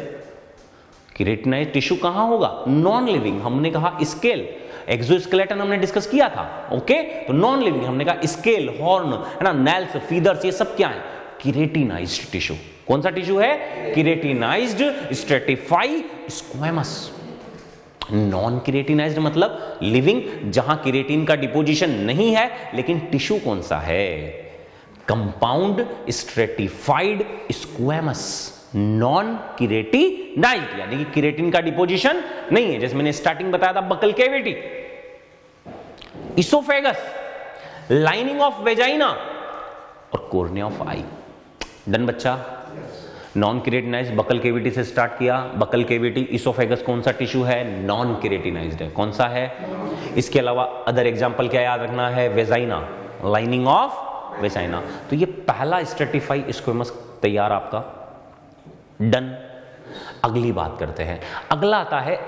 किरेटिनाइज्ड टिश्यू कहां होगा, नॉन लिविंग। हमने कहा स्केल, एक्सोस्केलेटन हमने डिस्कस किया था। ओके, तो नॉन लिविंग हमने कहा स्केल, हॉर्न है ना, नेल्स, फीदर्स, ये सब क्या है, किरेटिनाइज्ड टिश्यू। कौन सा टिश्यू है, किरेटिनाइज्ड स्ट्रेटिफाइड स्क्वेमस। नॉन किरेटिनाइज्ड मतलब लिविंग, जहां किरेटिन का डिपोजिशन नहीं है, लेकिन टिश्यू कौन सा है, कंपाउंड स्ट्रेटिफाइड स्क्वेमस, नॉन किरेटिनाइज्ड, यानी कि किरेटिन का डिपोजिशन नहीं है। जैसे मैंने स्टार्टिंग बताया था, buccal cavity, oesophagus, lining of vagina और कॉर्निया ऑफ आई। डन बच्चा। नॉन किरेटिनाइज्ड, बकल कैविटी से स्टार्ट किया, बकल कैविटी, इसोफेगस कौन सा टिश्यू है, नॉन किरेटिनाइज्ड है। कौन सा है, इसके अलावा अदर एग्जांपल क्या याद रखना है, वेजाइना, लाइनिंग ऑफ वेजाइना। तो ये पहला स्ट्रेटिफाइड स्क्वेमस तैयार आपका। डन। अगली बात करते हैं, अगला आता है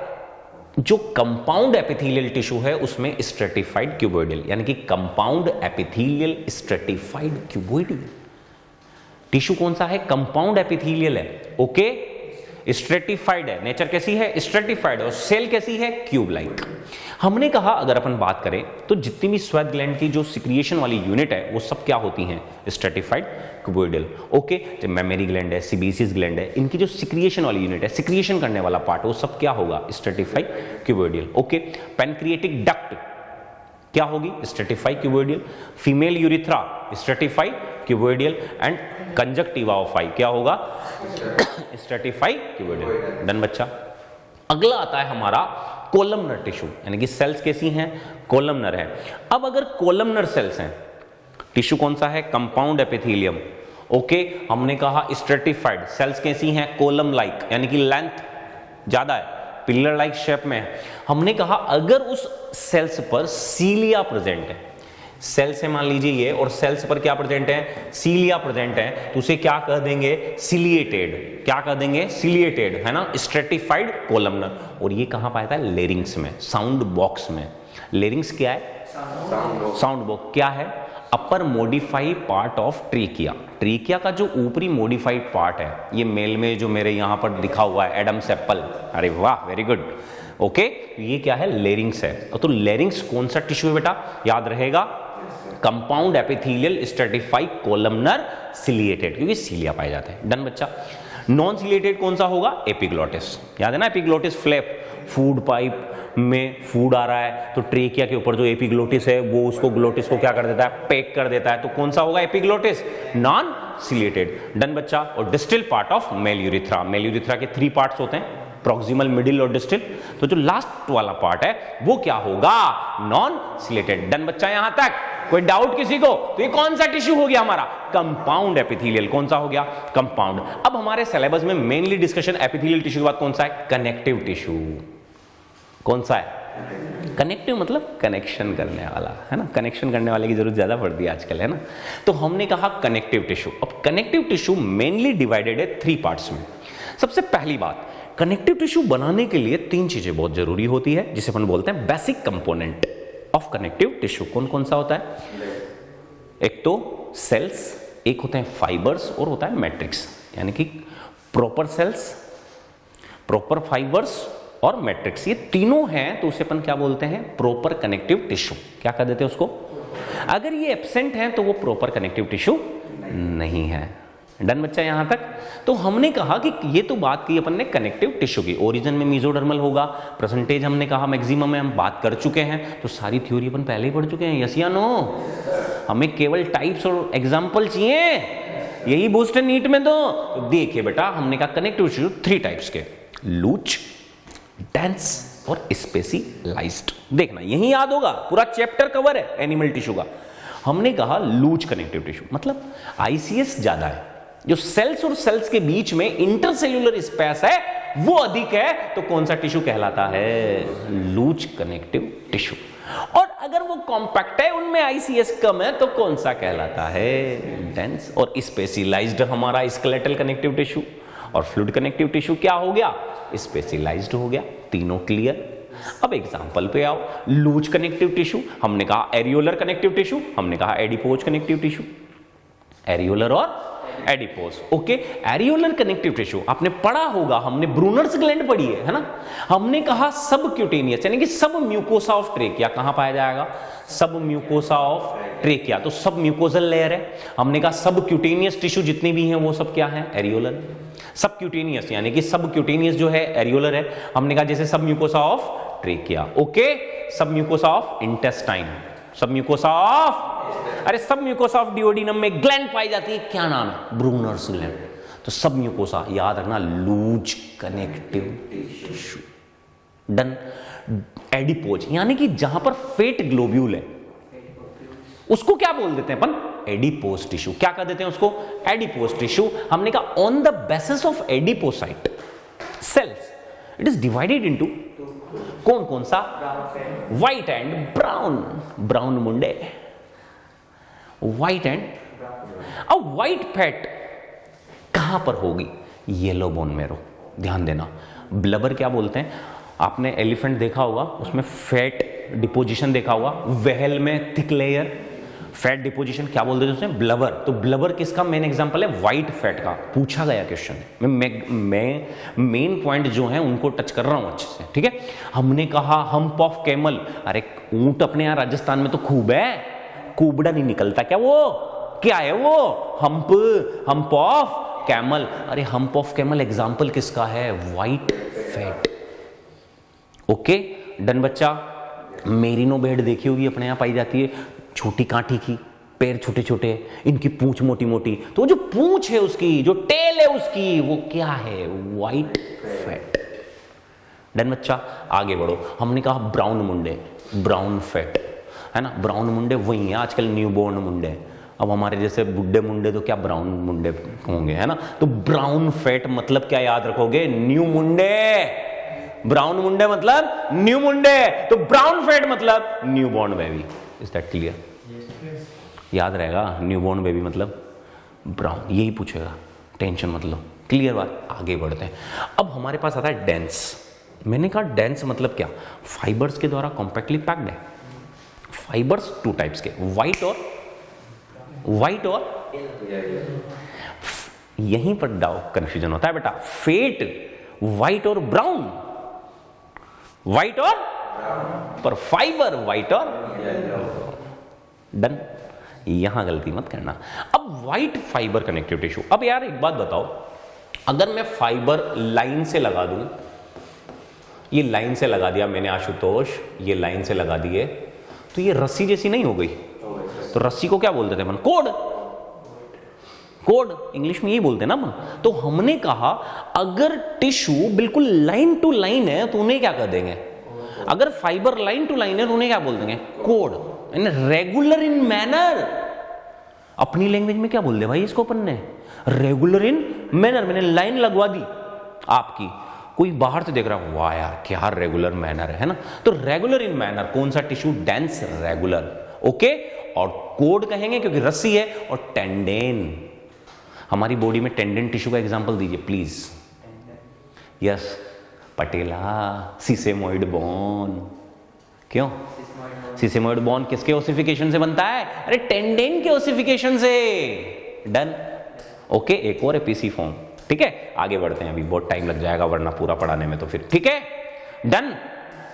जो कंपाउंड एपिथेलियल टिश्यू है उसमें स्ट्रेटिफाइड क्यूबोइडल, यानी कि compound epithelial stratified cuboidal tissue कौन सा है, कंपाउंड एपिथेलियल है। ओके, स्ट्रेटिफाइड है, नेचर कैसी है, स्ट्रेटिफाइड है, और सेल कैसी है, क्यूब लाइक। हमने कहा अगर अपन बात करें तो जितनी भी स्वेट ग्लैंड की जो सिक्रिएशन वाली यूनिट है वो सब क्या होती हैं, स्ट्रेटिफाइड क्यूबोइडल। ओके, जो मेमरी ग्लैंड है, सीबेसियस ग्लैंड है, इनकी जो सिक्रिएशन वाली यूनिट है, सिक्रिएशन करने वाला पार्ट, वो सब क्या होगा, stratified cuboidal. Okay, pancreatic duct क्या होगी, stratified cuboidal. Female urethra stratified cuboidal, and conjunctiva of eye क्या होगा, स्ट्रेटिफाइड क्यूबोइडल। डन बच्चा। अगला आता है हमारा कोलमनर टिश्यू, यानी कि सेल्स कैसी हैं, कोलमनर है। अब अगर कोलमनर सेल्स हैं, टिश्यू कौन सा है, कंपाउंड एपिथेलियम। ओके, हमने कहा स्ट्रेटिफाइड, सेल्स कैसी हैं, कोलम लाइक, यानी कि लेंथ ज्यादा है, पिलर लाइक शेप में है। हमने कहा अगर उस सेल्स पर सीलिया प्रेजेंट है, सेल्स है मान लीजिए ये, और सेल्स पर क्या प्रेजेंट है, सीलिया प्रेजेंट है, तो उसे क्या कह देंगे, सिलिएटेड। क्या कह देंगे, सिलिएटेड, है ना, स्ट्रेटिफाइड कोलमनर। और ये कहां पाया था, लेरिंग्स में, साउंड बॉक्स में। लेरिंग्स क्या है, साउंड बॉक्स क्या है, अपर मोडिफाइड पार्ट ऑफ ट्रीकिया। ट्रीकिया का जो ऊपरी मोडिफाइड पार्ट है, ये मेल में जो मेरे यहां पर दिखा हुआ है एडम्स एप्पल, अरे वाह वेरी गुड। ओके, ये क्या है, लेरिंग्स है। तो लेरिंग्स कौन सा टिश्यू है बेटा, याद रहेगा, compound epithelial stratified columnar ciliated, क्योंकि सीलिया पाए जाते हैं। डन बच्चा। नॉन सिलिएटेड कौन सा होगा, एपिग्लोटिस। याद है ना, एपिग्लोटिस फ्लैप, फूड पाइप में फूड आ रहा है तो ट्रेकिया के ऊपर जो एपिग्लोटिस है वो उसको ग्लोटिस को क्या कर देता है, पैक कर देता है, तो कौन सा होगा, एपिग्लोटिस, नॉन सिलिएटेड। डन बच्चा। और distal part of male urethra, male urethra के 3 पार्ट्स होते हैं, प्रॉक्सिमल, मिडिल और डिस्टल। तो जो लास्ट वाला पार्ट है वो क्या होगा, नॉन सिलेटेड। डन बच्चा यहां तक, कोई डाउट किसी को, तो ये कौन सा टिश्यू हो गया हमारा, कंपाउंड एपिथेलियल। कौन सा हो गया, कंपाउंड। अब हमारे सिलेबस में मेनली डिस्कशन एपिथेलियल टिश्यू के बाद कौन सा है, कनेक्टिव टिश्यू। कौन सा है, कनेक्टिव मतलब कनेक्शन करने वाला, है ना, कनेक्शन करने वाले की जरूरत ज्यादा पड़ती है आजकल, है ना। तो हमने कहा कनेक्टिव टिश्यू। अब कनेक्टिव टिश्यू मेनली डिवाइडेड है 3 पार्ट्स में। सबसे पहली बात, कनेक्टिव टिश्यू बनाने के लिए 3 चीजें बहुत जरूरी होती है, जिसे अपन बोलते हैं basic component of connective tissue. कौन कौन सा होता है? एक तो सेल्स, एक होते हैं फाइबर्स और होता है मैट्रिक्स, यानी कि प्रॉपर सेल्स, प्रॉपर फाइबर्स और मैट्रिक्स। ये तीनों हैं तो उसे अपन क्या बोलते हैं? Proper connective tissue. क्या कह देते हैं उसको? अगर ये एब्सेंट है तो वो प्रॉपर कनेक्टिव टिश्यू नहीं है। डन बच्चा यहां तक? तो हमने कहा कि ये तो बात की अपन ने कनेक्टिव टिश्यू की, ओरिजिन में मेसोडर्मल होगा, परसेंटेज हमने कहा मैक्सिमम में हम बात कर चुके हैं, तो सारी थ्योरी अपन पहले ही पढ़ चुके हैं। यस या नो? हमें केवल टाइप्स और एग्जाम्पल चाहिए, यही बूस्ट है नीट में। तो देखिए बेटा, हमने कहा कनेक्टिव टिश्यू 3 टाइप्स के, लूच, डेंस और स्पेशलाइज्ड। देखना यही याद होगा, पूरा चैप्टर कवर है एनिमल टिश्यू का। हमने कहा लूच कनेक्टिव टिश्यू मतलब आईसीएस ज्यादा है, जो सेल्स और सेल्स के बीच में इंटरसेल्यूलर स्पेस है वो अधिक है, तो कौन सा टिश्यू कहलाता है? लूच कनेक्टिव टिश्यू। और अगर वो कॉम्पैक्ट है, उनमें आईसीएस कम है, तो कौन सा कहलाता है? डेंस। और स्पेशलाइज्ड हमारा स्केलेटल कनेक्टिव टिश्यू, और फ्लूइड कनेक्टिव टिश्यू क्या हो गया? स्पेशलाइज्ड हो गया। तीनों क्लियर? अब एग्जांपल पे आओ। लूच कनेक्टिव टिश्यू हमने कहा, एरियोलर कनेक्टिव टिश्यू हमने कहा, एडिपोज कनेक्टिव टिश्यू, एरियोलर और adipose. Okay, areolar connective tissue आपने पढ़ा होगा, हमने ब्रूनर्स ग्लैंड पढ़ी है ना। हमने कहा सब क्यूटेनियस यानी कि सब म्यूकोसा ऑफ ट्रेकिया कहां पाया जाएगा? सब म्यूकोसा ऑफ ट्रेकिया, तो सब म्यूकोजल लेयर है। हमने कहा सब क्यूटेनियस टिश्यू जितने भी हैं वो सब क्या है? एरियोलर। सब क्यूटेनियस यानी कि सब क्यूटेनियस जो है एरियोलर है। हमने कहा जैसे submucosa of trachea, okay, submucosa of intestine, submucosa of, अरे सब म्यूकोसा ऑफ डिओडिनम में ग्लैंड पाई जाती है, क्या नाम है? Brunner's gland. तो सब म्यूकोसा याद रखना, loose connective tissue. Done. Adipose यानी कि जहां पर फेट ग्लोब्यूल है उसको क्या बोल देते हैं अपन? Adipose tissue. क्या कर देते हैं उसको? Adipose tissue. हमने कहा on the basis of adipocyte cells it is divided into कौन कौन सा? White and brown. ब्राउन मुंडे, व्हाइट एंड, अब व्हाइट फैट कहां पर होगी? Yellow bone marrow. ध्यान देना, ब्लबर क्या बोलते हैं? आपने एलिफेंट देखा होगा, उसमें फैट डिपोजिशन देखा होगा, वेहल में थिक लेयर फैट डिपोजिशन, क्या बोलते हैं उसमें? ब्लबर। तो ब्लबर किसका मेन एग्जांपल है? व्हाइट फैट का। पूछा गया क्वेश्चन। मैं मेन पॉइंट जो है उनको टच कर रहा हूं अच्छे से, ठीक है। हमने कहा हम्प ऑफ कैमल, अरे ऊंट अपने यहां राजस्थान में तो खूब है, कुबड़ा नहीं निकलता क्या? वो क्या है वो? Hump of camel. अरे हम्प ऑफ कैमल एग्जांपल किसका है? White fat. ओके, डन बच्चा। मेरिनो भेड़ देखी होगी, अपने यहां पाई जाती है, छोटी कांटी की, पैर छोटे छोटे, इनकी पूंछ मोटी मोटी, तो जो पूंछ है उसकी, जो टेल है उसकी, वो क्या है? White fat. डन बच्चा, आगे बढ़ो। हमने कहा ब्राउन मुंडे, ब्राउन फैट है ना। ब्राउन मुंडे वही है आजकल न्यूबॉर्न मुंडे। अब हमारे जैसे बुड्ढे मुंडे तो क्या ब्राउन मुंडे होंगे, है ना। तो ब्राउन फैट मतलब क्या याद रखोगे? न्यू मुंडे। ब्राउन मुंडे मतलब न्यू मुंडे, तो ब्राउन फैट मतलब newborn baby. Is that clear? याद रहेगा, न्यूबॉर्न बेबी मतलब ब्राउन, यही पूछेगा, टेंशन मतलब। क्लियर बात? आगे बढ़ते हैं। अब हमारे पास आता है डेंस। मैंने कहा डेंस मतलब क्या? फाइबर्स के द्वारा कॉम्पैक्टली पैक्ड है। फाइबर्स 2 टाइप्स के, व्हाइट और यहीं पर डाउट कंफ्यूजन होता है बेटा। फेट व्हाइट और ब्राउन, व्हाइट और पर फाइबर व्हाइट और डन। यहां गलती मत करना। अब व्हाइट फाइबर कनेक्टिव टिश्यू। अब यार एक बात बताओ, अगर मैं फाइबर लाइन से लगा दूं, ये लाइन से लगा दिया मैंने आशुतोष, ये लाइन से लगा दिए, तो ये रस्सी जैसी नहीं हो गई? तो रस्सी को क्या बोलते थे अपन? कोड। कोड इंग्लिश में यही बोलते हैं ना अपन। तो हमने कहा अगर टिश्यू बिल्कुल लाइन टू लाइन है तो उन्हें क्या कर देंगे? अगर फाइबर लाइन टू लाइन है तो उन्हें क्या बोल देंगे? कोड। Regular in manner. अपनी लैंग्वेज में क्या बोल दे भाई इसको अपन ने? Regular in manner. मैंने लाइन लगवा दी आपकी, कोई बाहर से देख रहा है, वाह यार क्या रेगुलर मैनर है ना। तो रेगुलर इन मैनर कौन सा टिश्यू? Dense regular. ओके, और कोड कहेंगे क्योंकि रस्सी है, और टेंडेन। हमारी बॉडी में टेंडेन टिश्यू का एग्जांपल दीजिए please. Yes patella, sesamoid bone. क्यों? सीसेमोइड बोन किसके ओसिफिकेशन से बनता है? अरे टेंडेन के ओसिफिकेशन से। डन। ओके, एक और एपीसी फॉर्म। ठीक है, आगे बढ़ते हैं, अभी बहुत टाइम लग जाएगा वरना पूरा पढ़ाने में, तो फिर ठीक है डन।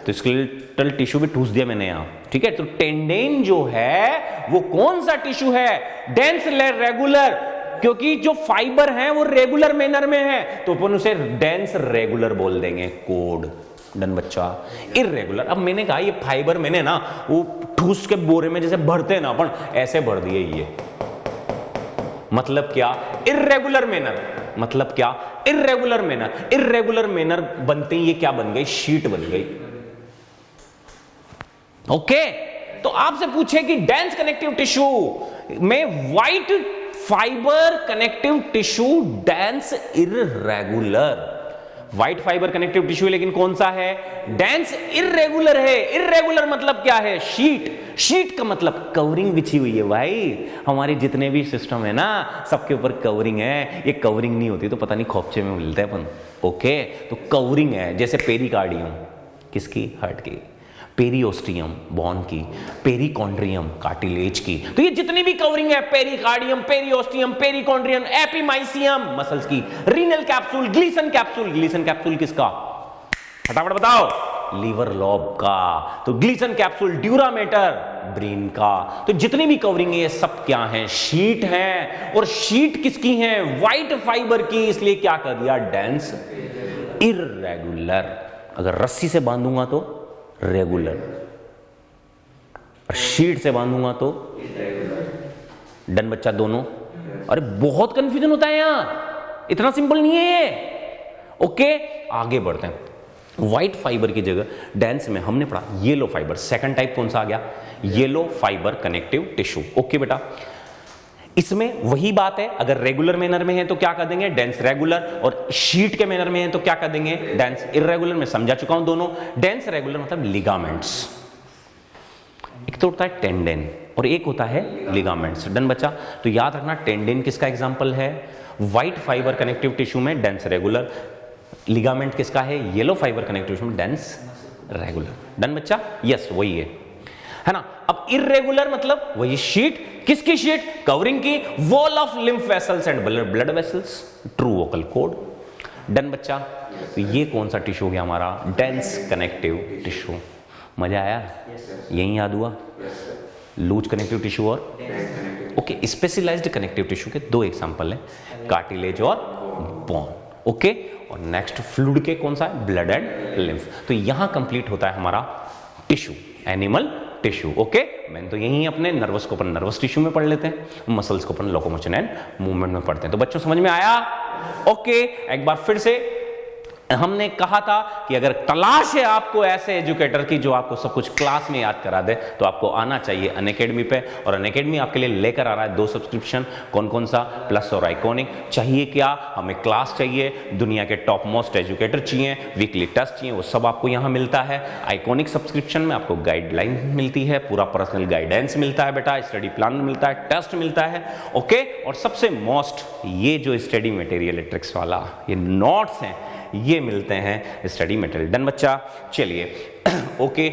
तो स्केलेटल टिश्यू भी ठूस दिया मैंने यहां। ठीक है, तो टेंडेन जो है वो कौन सा टिश्यू है? डेंस रेगुलर, क्योंकि जो फाइबर है वो रेगुलर मैनर में है तो अपन उसे डेंस रेगुलर बोल देंगे। कोड। डन बच्चा। इरेगुलर, अब मैंने कहा ये फाइबर मैंने ना वो ठूस के बोरे में जैसे भरते हैं ना अपन, ऐसे भर दिए ये। मतलब क्या? Irregular manner. मतलब क्या? Irregular manner. इरेगुलर मैनर बनते ही ये क्या बन गई? शीट बन गई। ओके, तो आपसे पूछे कि डेंस कनेक्टिव टिश्यू में white fibre connective tissue dense irregular. White fibre connective tissue लेकिन कौन सा है? डेंस इरेगुलर है। इरेगुलर मतलब क्या है? शीट। शीट का मतलब कवरिंग बिछी हुई है भाई। हमारे जितने भी सिस्टम है ना सबके ऊपर कवरिंग है। ये कवरिंग नहीं होती तो पता नहीं खोपचे में मिलता है अपन। ओके, तो कवरिंग है। जैसे पेरिकार्डियम किसकी? हार्ट की। पेरियोस्टियम बोन की। पेरिकॉन्ड्रियम कार्टिलेज की। तो ये जितनी भी कवरिंग है, pericardium, periosteum, perichondrium, epimysium muscles की। Renal capsule, Glisson capsule. Glisson capsule किसका? फटाफट बताओ। लीवर लॉब का। तो ग्लीसन कैप्सूल ड्यूरामेटर ब्रेन का। तो जितनी भी कवरिंग है ये सब क्या है? शीट है। और शीट किसकी है? व्हाइट फाइबर की। इसलिए क्या कर दिया? Dense irregular. अगर रस्सी से बांधूंगा तो रेगुलर, और शीट से बांधूंगा तो डन बच्चा दोनों। अरे बहुत कंफ्यूजन होता है यहां, इतना सिंपल नहीं है ये। ओके, आगे बढ़ते हैं। व्हाइट फाइबर की जगह डेंस में हमने पढ़ा येलो फाइबर। सेकंड टाइप कौन सा आ गया? Yellow fibre connective tissue. Okay बेटा, इसमें वही बात है। अगर रेगुलर मैनर में है तो क्या कर देंगे? Dense regular. और शीट के मैनर में है तो क्या कर देंगे? Dense irregular. में समझा चुका हूं दोनों। डेंस रेगुलर मतलब लिगामेंट्स। एक तो होता है टेंडेन और एक होता है लिगामेंट्स। डन बच्चा। तो याद रखना टेंडेन किसका एग्जांपल है? व्हाइट फाइबर कनेक्टिव टिश्यू में डेंस रेगुलर। लिगामेंट किसका है? येलो फाइबर कनेक्टिव टिश्यू में डेंस रेगुलर। डन बच्चा। यस वही है ना। अब इरेगुलर मतलब वही शीट। किसकी शीट? कवरिंग की। Wall of lymph vessels and blood vessels. True vocal cord. Done बच्चा। तो ये कौन सा टिश्यू हो गया हमारा? Dense connective tissue. मजा आया? यही याद हुआ? लूज कनेक्टिव टिश्यू और ओके स्पेशलाइज्ड कनेक्टिव टिश्यू के दो एग्जांपल हैं, कार्टिलेज और बोन। ओके, और नेक्स्ट फ्लूइड के कौन सा है? Blood and lymph. तो यहां कंप्लीट होता है हमारा टिश्यू, एनिमल टिश्यू। ओके, मैंने तो यही अपने नर्वस को अपन नर्वस टिश्यू में पढ़ लेते हैं, मसल्स को अपन लोकोमोशन एंड मूवमेंट में पढ़ते हैं। तो बच्चों समझ में आया? ओके, एक बार फिर से हमने कहा था कि अगर तलाश है आपको ऐसे एजुकेटर की जो आपको सब कुछ क्लास में याद करा दे तो आपको आना चाहिए अनअकैडमी पे। और अनअकैडमी आपके लिए लेकर आ रहा है 2 सब्सक्रिप्शन। कौन कौन सा? प्लस और आइकॉनिक। चाहिए क्या? हमें क्लास चाहिए, दुनिया के टॉप मोस्ट एजुकेटर चाहिए, वीकली टेस्ट चाहिए, वो सब आपको यहाँ मिलता है। आइकॉनिक सब्सक्रिप्शन में आपको गाइडलाइन मिलती है, पूरा पर्सनल गाइडेंस मिलता है बेटा, स्टडी प्लान मिलता है, टेस्ट मिलता है। ओके, और सबसे मोस्ट ये जो स्टडी मटेरियल है ट्रिक्स वाला, ये नोट्स हैं, ये मिलते हैं स्टडी मटेरियल। डन बच्चा। चलिए ओके,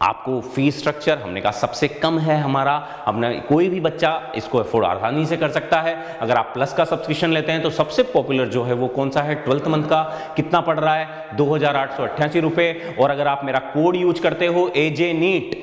आपको फीस स्ट्रक्चर हमने कहा सबसे कम है हमारा। हमने कोई भी बच्चा इसको अफोर्ड आसानी से कर सकता है। अगर आप प्लस का सब्सक्रिप्शन लेते हैं तो सबसे पॉपुलर जो है वो कौन सा है? 12th मंथ का। कितना पड़ रहा है? 2888 रुपए। और अगर आप मेरा कोड यूज करते हो एजे नीट,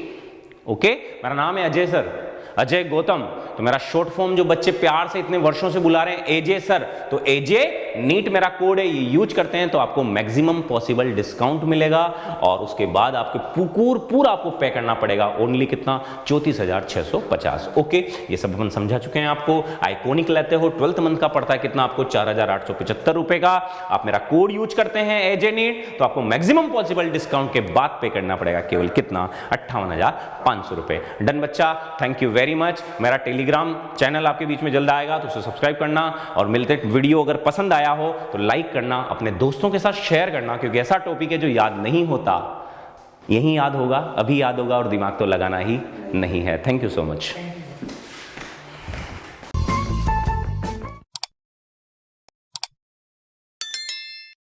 ओके, मेरा नाम है अजय सर, अजय गौतम, तो मेरा शॉर्ट फॉर्म जो बच्चे प्यार से इतने वर्षों से बुला रहे हैं एजे सर, तो एजे नीट मेरा कोड है, ये यूज करते हैं तो आपको मैक्सिमम पॉसिबल डिस्काउंट मिलेगा। और उसके बाद आपके पूरा आपको पे करना पड़ेगा ओनली कितना? 34,650। ओके, ये सब अपन समझा चुके हैं आपको। आइकॉनिक लेते हो 12th मंथ का पड़ता है कितना आपको? 4,875 रुपए का। आप मेरा कोड यूज करते हैं एजे नीट तो आपको मैक्सिमम पॉसिबल डिस्काउंट के बाद पे करना पड़ेगा केवल कितना? 58,500 रुपए। डन बच्चा, थैंक यू वेरी मच। मेरा टेलीग्राम चैनल आपके बीच में जल्द आएगा तो उसे सब्सक्राइब करना। और मिलते वीडियो अगर पसंद आया हो तो लाइक करना, अपने दोस्तों के साथ शेयर करना, क्योंकि ऐसा टॉपिक है जो याद नहीं होता, यही याद होगा, अभी याद होगा और दिमाग तो लगाना ही नहीं है। Thank you so much.